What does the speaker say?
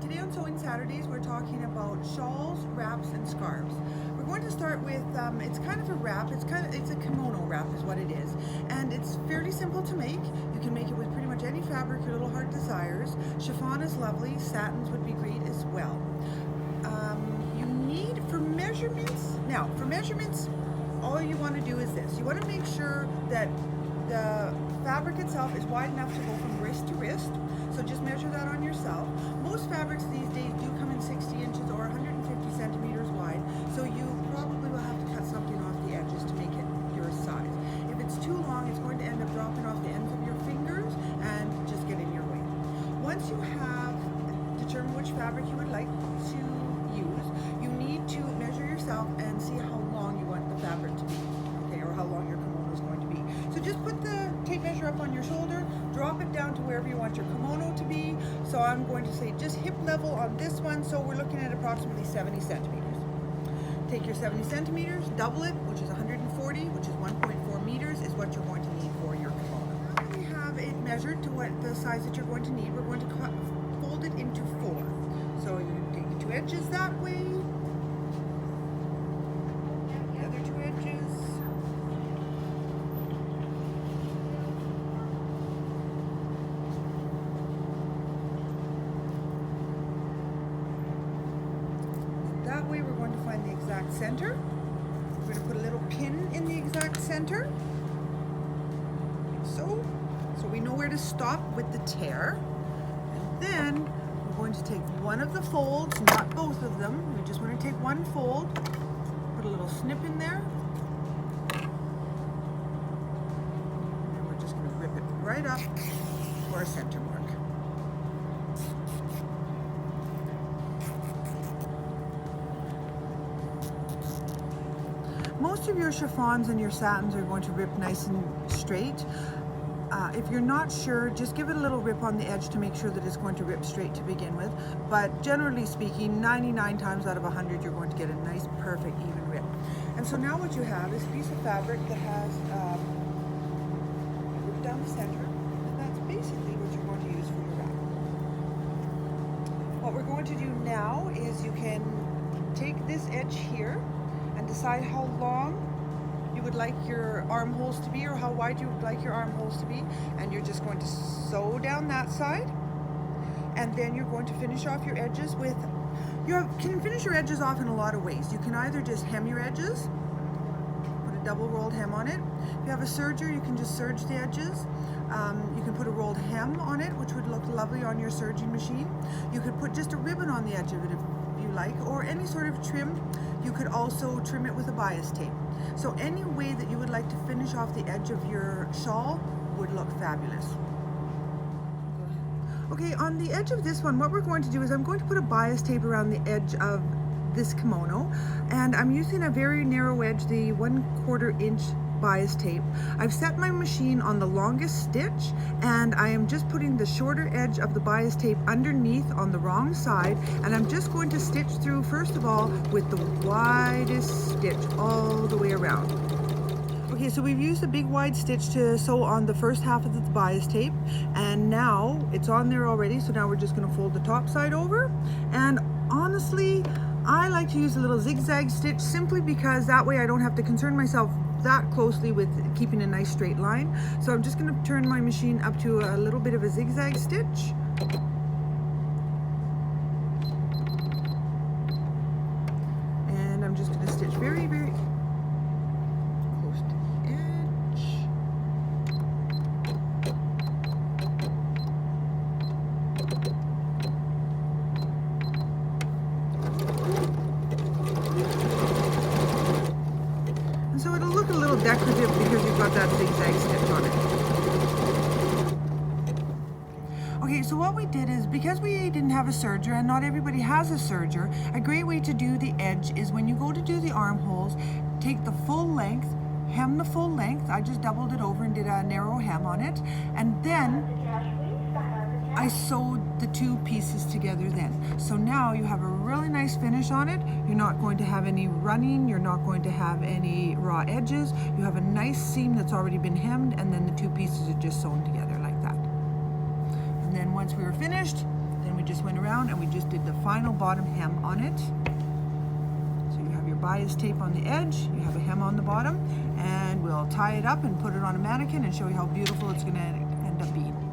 Today on Sewing Saturdays we're talking about shawls, wraps, and scarves. We're going to start with, it's kind of a wrap, it's a kimono wrap is what it is. And it's fairly simple to make. You can make it with pretty much any fabric your little heart desires. Chiffon is lovely, satins would be great as well. You need, for measurements, all you want to do is this. You want to make sure that the fabric itself is wide enough to go from wrist to wrist. So just measure that on yourself. Most fabrics these days do come in 60 inches or 150 centimeters wide, so you probably will have to cut something off the edges to make it your size. If it's too long, it's going to end up dropping off the ends of your fingers and just get in your way. Once you have determined which fabric you would like to use, you need to measure yourself and see how long you want the fabric to be, okay, or how long your kimono is going to be. So just put the tape measure up on your shoulder, drop it down to wherever you want your kimono to be. So I'm going to say just hip level on this one, so we're looking at approximately 70 centimeters. Take your 70 centimeters, double it, which is 140, which is 1.4 meters, is what you're going to need for your kimono. Now we have it measured to what the size that you're going to need. We're going to fold it into 4. So you take the 2 edges that way, the other 2 edges, that way we're going to find the exact center. We're going to put a little pin in the exact center, like so we know where to stop with the tear. And then we're going to take one of the folds, not both of them. We just want to take one fold, put a little snip in there, and we're just going to rip it right up to our center mark. Most of your chiffons and your satins are going to rip nice and straight. If you're not sure, just give it a little rip on the edge to make sure that it's going to rip straight to begin with. But generally speaking, 99 times out of 100, you're going to get a nice, perfect, even rip. And so now what you have is a piece of fabric that has ripped down the center, and that's basically what you're going to use for your wrap. What we're going to do now is you can take this edge here and decide how long you would like your armholes to be, or how wide you would like your armholes to be, and you're just going to sew down that side, and then you're going to finish off your edges with, you can finish your edges off in a lot of ways. You can either just hem your edges, put a double rolled hem on it. If you have a serger, you can just serge the edges. You can put a rolled hem on it, which would look lovely on your serging machine. You could put just a ribbon on the edge of it if you like, or any sort of trim. You could also trim it with a bias tape. So any way that you would like to finish off the edge of your shawl would look fabulous. Okay, on the edge of this one, what we're going to do is I'm going to put a bias tape around the edge of this kimono, and I'm using a very narrow edge, the 1/4 inch bias tape. I've set my machine on the longest stitch, and I am just putting the shorter edge of the bias tape underneath on the wrong side, and I'm just going to stitch through first of all with the widest stitch all the way around. Okay, so we've used a big wide stitch to sew on the first half of the bias tape, and now it's on there already, so now we're just going to fold the top side over. And honestly, I like to use a little zigzag stitch simply because that way I don't have to concern myself that closely with keeping a nice straight line. So I'm just going to turn my machine up to a little bit of a zigzag stitch. And I'm just going to stitch very, very close to the edge. And so it'll look a little decorative because you've got that zigzag stitch on it. Okay, so what we did is, because we didn't have a serger and not everybody has a serger, a great way to do the edge is when you go to do the armholes, take the full length, hem the full length. I just doubled it over and did a narrow hem on it, and then I sewed the 2 pieces together then. So now you have a really nice finish on it. You're not going to have any running, you're not going to have any raw edges. You have a nice seam that's already been hemmed, and then the 2 pieces are just sewn together like that. And then once we were finished, Then we just went around and we just did the final bottom hem on it. So you have your bias tape on the edge, you have a hem on the bottom, and we'll tie it up and put it on a mannequin and show you how beautiful it's going to end up being.